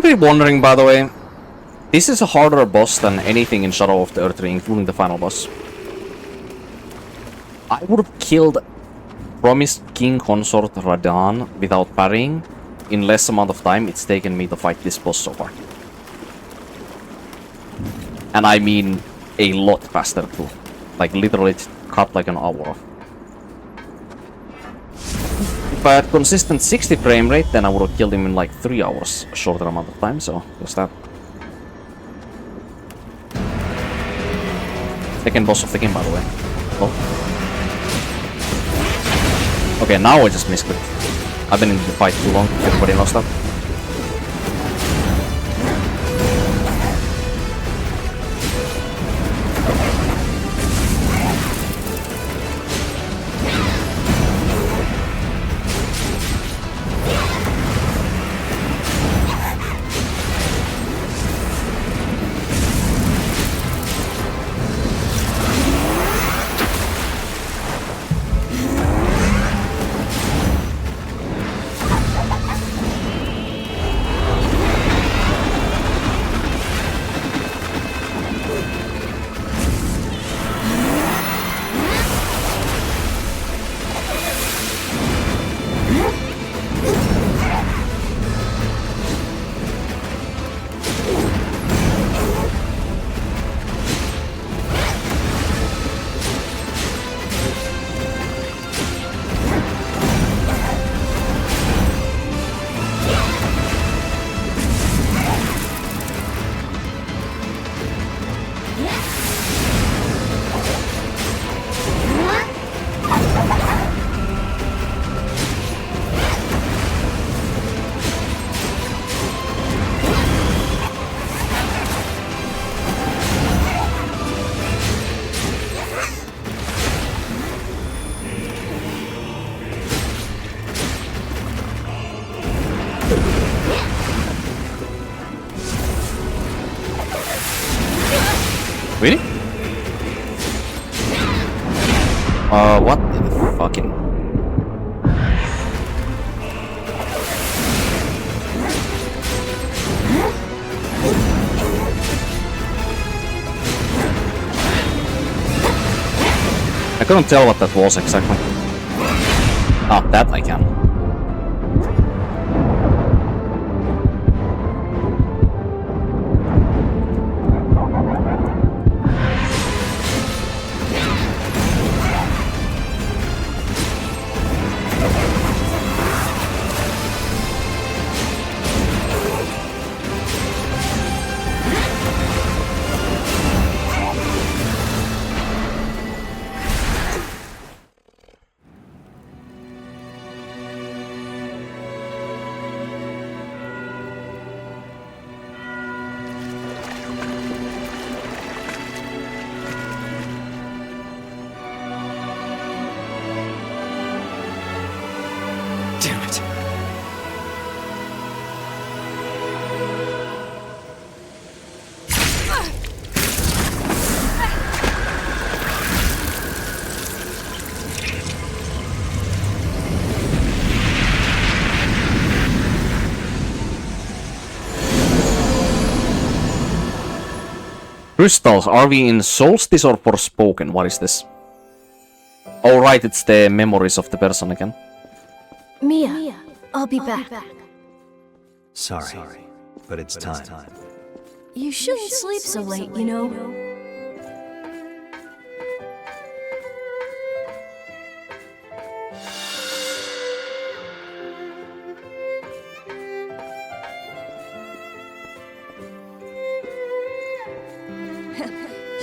be wondering, by the way, this is a harder boss than anything in Shadow of the Erdtree, including the final boss. I would have killed Promised King Consort Radan without parrying in less amount of time it's taken me to fight this boss so far. And I mean a lot faster too. Like literally it cut like an hour off. If I had consistent 60 frame rate, then I would have killed him in like 3 hours, a shorter amount of time, so there's that. Second boss of the game, by the way. Oh. Okay, now I just misclicked. I've been in the fight too long, everybody knows that. Really? What the fucking... I couldn't tell what that was exactly. Ah, that I can. Crystals, are we in Solstice or Forspoken? What is this? Oh right, it's the memories of the person again. Mia, I'll be back. Sorry, but it's time. You shouldn't sleep so late, you know.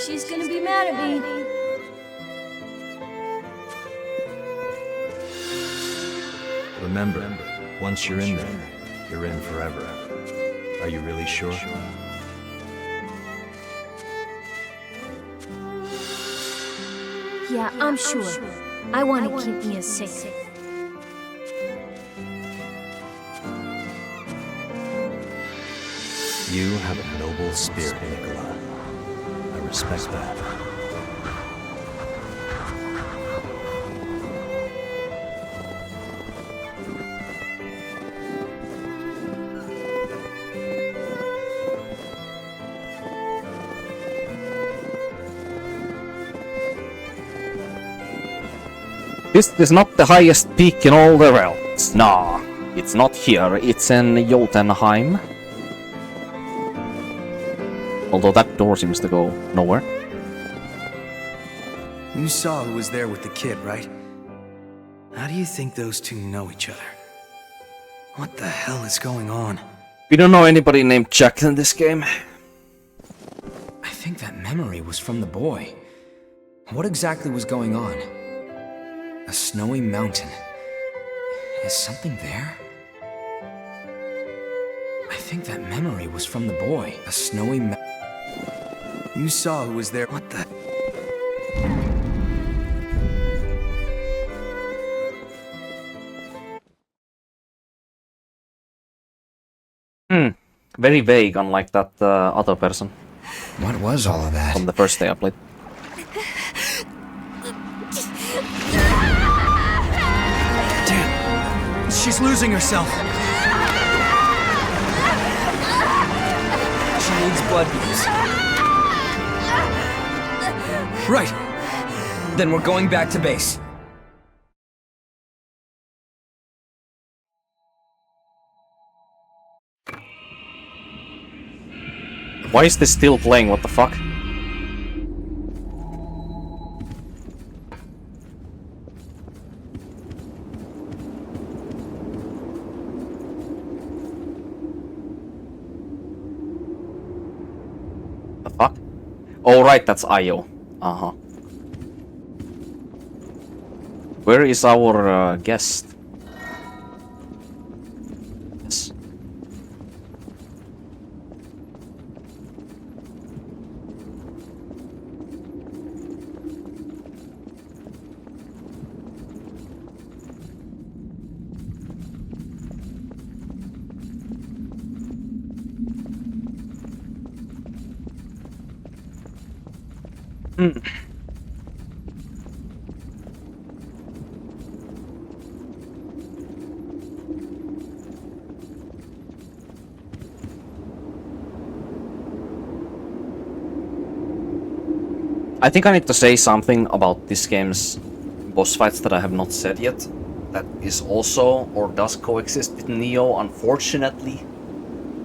She's gonna be mad at me. Remember, once you're in there, you're in forever. Are you really sure? Yeah, I'm sure. I want to keep Mia safe. You have a noble spirit, Nicola. I respect that. This is not the highest peak in all the realms. Nah, it's not here. It's in Jotunheim. Although that door seems to go nowhere. You saw who was there with the kid, right? How do you think those two know each other? What the hell is going on? We don't know anybody named Jack in this game. I think that memory was from the boy. What exactly was going on? A snowy mountain. Is something there? I think that memory was from the boy. A snowy You saw who was there. What the? Very vague, unlike that other person What was all of that? from the first day I played. Damn! She's losing herself. She needs blood beads. Right. Then we're going back to base. Why is this still playing? What the fuck? The fuck? Oh right, that's Io. Uh-huh. Where is our guest? Yes. I think I need to say something about this game's boss fights that I have not said yet. That is also, or does coexist with Neo, unfortunately.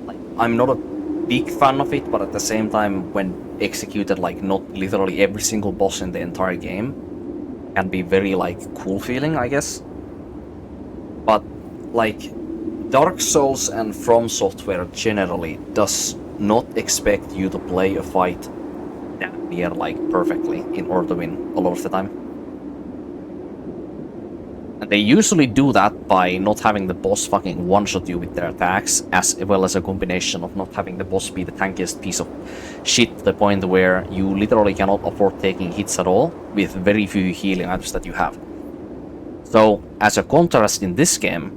Like, I'm not a big fan of it, but at the same time, when executed, like, not literally every single boss in the entire game, can be very, like, cool feeling, I guess. But, like, Dark Souls and From Software generally does not expect you to play a fight damn near, like, perfectly in order to win a lot of the time. And they usually do that by not having the boss fucking one-shot you with their attacks, as well as a combination of not having the boss be the tankiest piece of shit to the point where you literally cannot afford taking hits at all with very few healing items that you have. So, as a contrast in this game,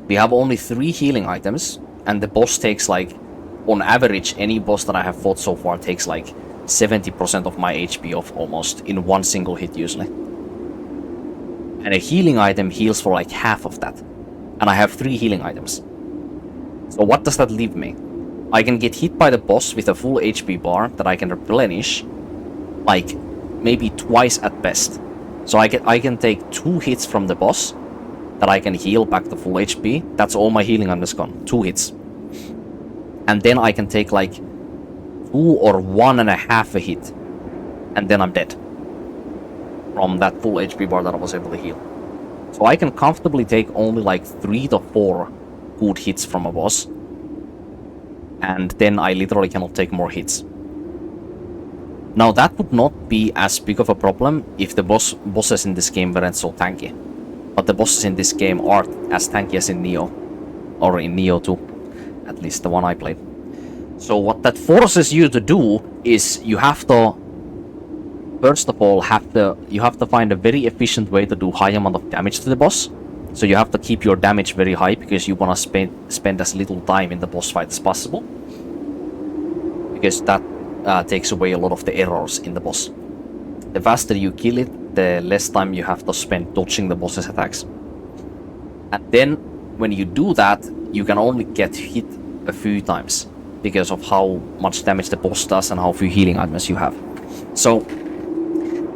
we have only 3 healing items, and the boss takes, like, on average, any boss that I have fought so far takes like 70% of my HP off almost in one single hit usually. And a healing item heals for like half of that. And I have 3 healing items. So what does that leave me? I can get hit by the boss with a full HP bar that I can replenish like maybe twice at best. So I can take 2 hits from the boss that I can heal back to full HP. That's all my healing items gone. 2 hits. And then I can take like 2 or 1.5 a hit. And then I'm dead. From that full HP bar that I was able to heal. So I can comfortably take only like 3 to 4 good hits from a boss. And then I literally cannot take more hits. Now that would not be as big of a problem if the bosses in this game weren't so tanky. But the bosses in this game aren't as tanky as in Neo. Or in Neo 2. At least the one I played. So what that forces you to do is you have to, first of all, you have to find a very efficient way to do high amount of damage to the boss. So you have to keep your damage very high because you want to spend as little time in the boss fight as possible. Because that takes away a lot of the errors in the boss. The faster you kill it, the less time you have to spend dodging the boss's attacks. And then when you do that, you can only get hit a few times because of how much damage the boss does and how few healing items you have. So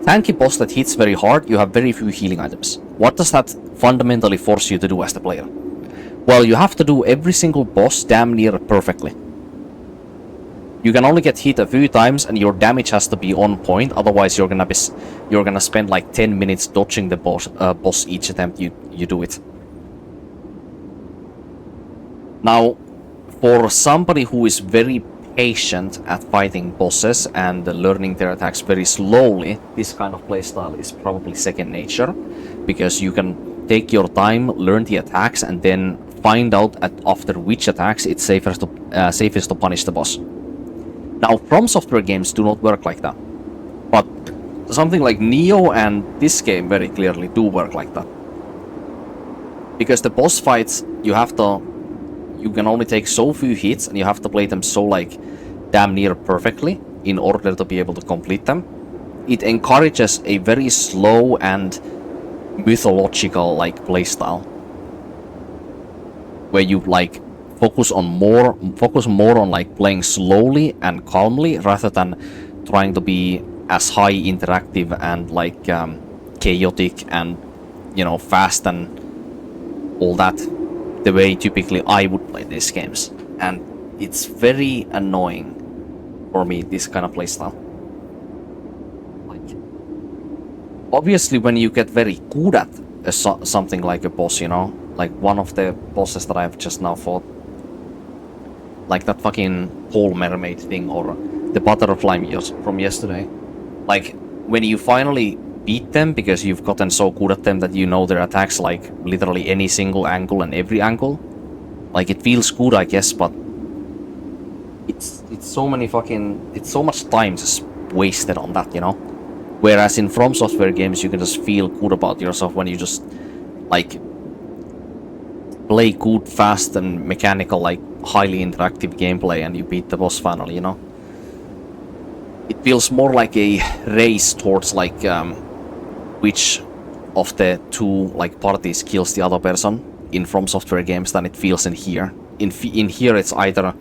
tanky boss that hits very hard, you have very few healing items. What does that fundamentally force you to do as the player? Well, you have to do every single boss damn near perfectly. You can only get hit a few times, and your damage has to be on point. Otherwise, you're gonna spend like 10 minutes dodging the boss each attempt you do it. Now, for somebody who is very patient at fighting bosses and learning their attacks very slowly, this kind of playstyle is probably second nature, because you can take your time, learn the attacks, and then find out after which attacks it's safest to punish the boss. Now, From Software games do not work like that, but something like Neo and this game very clearly do work like that. Because the boss fights, you can only take so few hits, and you have to play them so like damn near perfectly in order to be able to complete them. It encourages a very slow and mythological like playstyle, where you like focus more on like playing slowly and calmly rather than trying to be as high interactive and like chaotic and, you know, fast and all that, the way typically I would play these games. And it's very annoying for me, this kind of playstyle. Like, obviously when you get very good at something like a boss, you know, like one of the bosses that I've just now fought, like that fucking pole mermaid thing, or the butterfly from yesterday. Like, when you finally beat them because you've gotten so good at them that you know their attacks like literally any single angle and every angle, like it feels good, I guess, but it's so much time just wasted on that, you know? Whereas in From Software games you can just feel good about yourself when you just like play good, fast and mechanical, like highly interactive gameplay, and you beat the boss finally, you know? It feels more like a race towards like which of the two like parties kills the other person in From Software games than it feels in here. In here it's either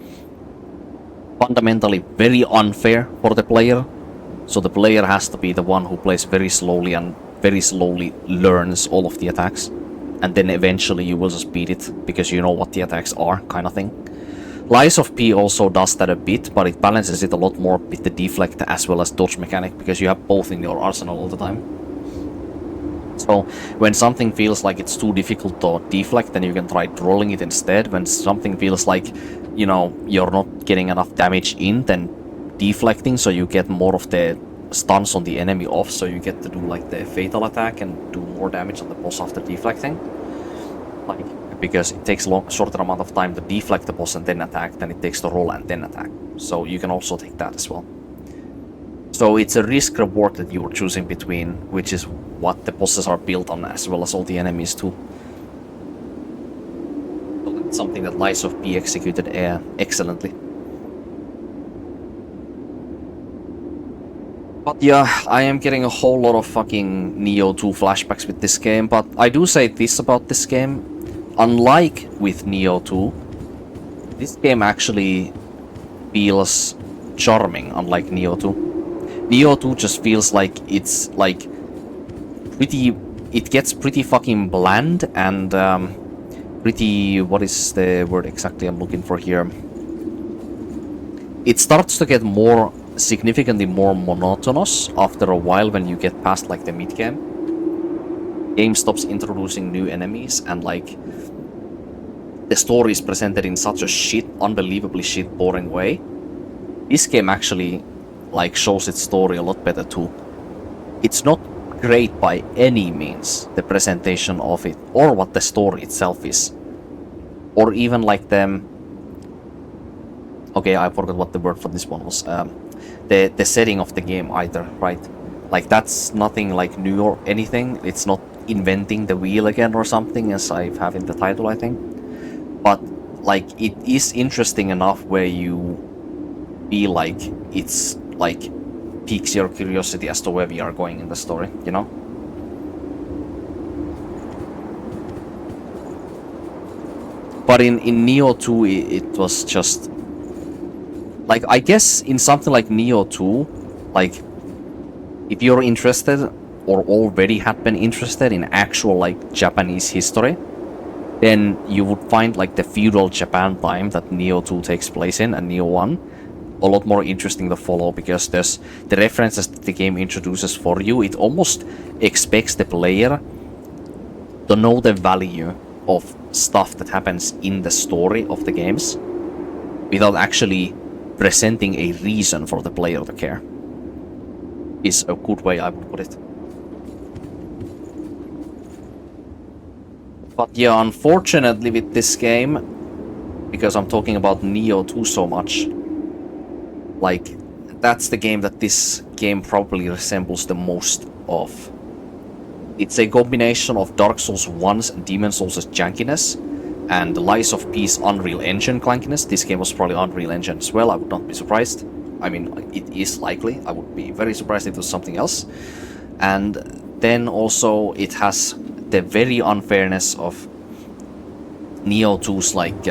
fundamentally very unfair for the player, so the player has to be the one who plays very slowly and very slowly learns all of the attacks, and then eventually you will just beat it because you know what the attacks are, kind of thing. Lies of P also does that a bit, but it balances it a lot more with the deflect as well as dodge mechanic, because you have both in your arsenal all the time. So when something feels like it's too difficult to deflect, then you can try rolling it instead. When something feels like, you know, you're not getting enough damage in, then deflecting, so you get more of the stuns on the enemy off, so you get to do like the fatal attack and do more damage on the boss after deflecting. Like, because it takes shorter amount of time to deflect the boss and then attack than it takes to roll and then attack. So you can also take that as well. So it's a risk reward that you're choosing between, which is what the bosses are built on, as well as all the enemies too. So it's something that Lies of P executed excellently. But yeah, I am getting a whole lot of fucking Neo 2 flashbacks with this game, but I do say this about this game. Unlike with Neo 2, this game actually feels charming, unlike Neo 2. Neo 2 just feels like it's like it gets pretty fucking bland and pretty, what is the word exactly I'm looking for here? It starts to get significantly more monotonous after a while when you get past like the mid-game. Game stops introducing new enemies, and like the story is presented in such a unbelievably boring way. This game actually like shows its story a lot better too. It's not great by any means, the presentation of it, or what the story itself is, or even like okay, I forgot what the word for this one was. The setting of the game either, right? Like that's nothing like new or anything. It's not inventing the wheel again or something, as I have in the title, I think. But like it is interesting enough where you feel like it's like piques your curiosity as to where we are going in the story, you know? But in Neo 2 it was just like, I guess in something like Neo 2, like if you're interested or already had been interested in actual like Japanese history, then you would find like the feudal Japan time that Nioh 2 takes place in and Nioh 1 a lot more interesting to follow, because there's the references that the game introduces for you. It almost expects the player to know the value of stuff that happens in the story of the games without actually presenting a reason for the player to care. Is a good way I would put it. But yeah, unfortunately with this game, because I'm talking about Nioh 2 so much, like, that's the game that this game probably resembles the most of. It's a combination of Dark Souls 1's and Demon Souls' jankiness and Lies of Peace Unreal Engine clankiness. This game was probably Unreal Engine as well, I would not be surprised. I mean, it is likely. I would be very surprised if it was something else. And then also it has the very unfairness of Nioh 2's like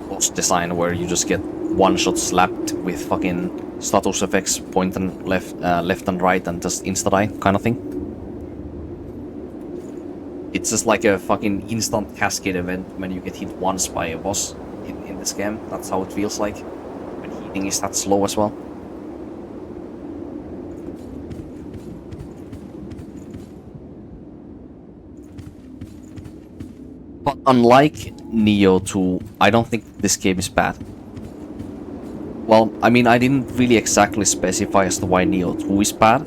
boss design, where you just get one-shot slapped with fucking status effects, point and left and right, and just insta-die kind of thing. It's just like a fucking instant cascade event when you get hit once by a boss in this game. That's how it feels like when healing is that slow as well. But unlike Nioh 2, I don't think this game is bad. Well, I mean, I didn't really exactly specify as to why Nioh 2 is bad.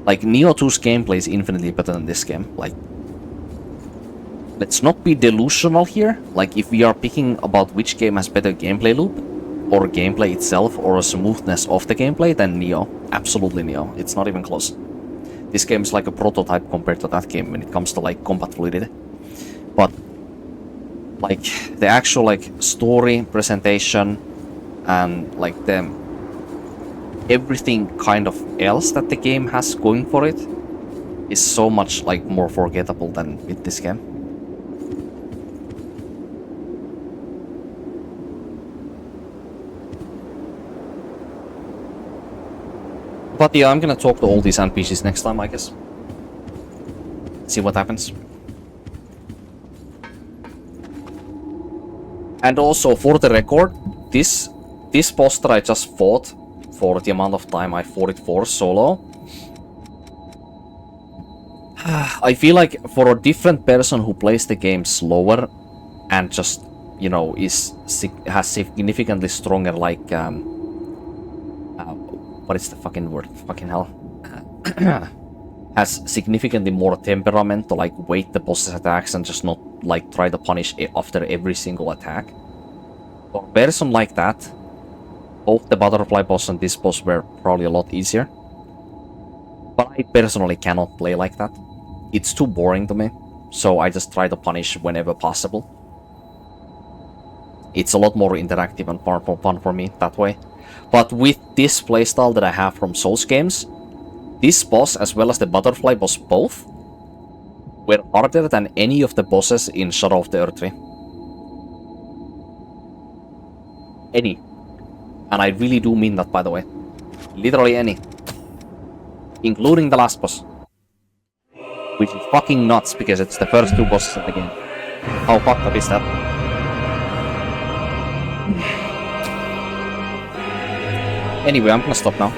Like, Nioh 2's gameplay is infinitely better than this game. Like, let's not be delusional here. Like, if we are picking about which game has better gameplay loop, or gameplay itself, or a smoothness of the gameplay, then Nioh. Absolutely Nioh. It's not even close. This game is like a prototype compared to that game when it comes to like combat fluidity. But like the actual like story presentation and like the everything kind of else that the game has going for it is so much like more forgettable than with this game. But yeah, I'm gonna talk to all these NPCs next time, I guess. See what happens. And also, for the record, this boss that I just fought, for the amount of time I fought it for solo, I feel like for a different person who plays the game slower and just, you know, has significantly stronger, like, what is the fucking word? Fucking hell. Has significantly more temperament to like wait the boss's attacks and just not like try to punish it after every single attack. For a person like that, both the butterfly boss and this boss were probably a lot easier. But I personally cannot play like that. It's too boring to me, so I just try to punish whenever possible. It's a lot more interactive and fun for me that way. But with this playstyle that I have from Souls games, this boss as well as the butterfly boss both were harder than any of the bosses in Shadow of the Erdtree. Any. And I really do mean that, by the way. Literally any. Including the last boss. Which is fucking nuts because it's the first two bosses of the game. How fucked up is that? Anyway, I'm gonna stop now.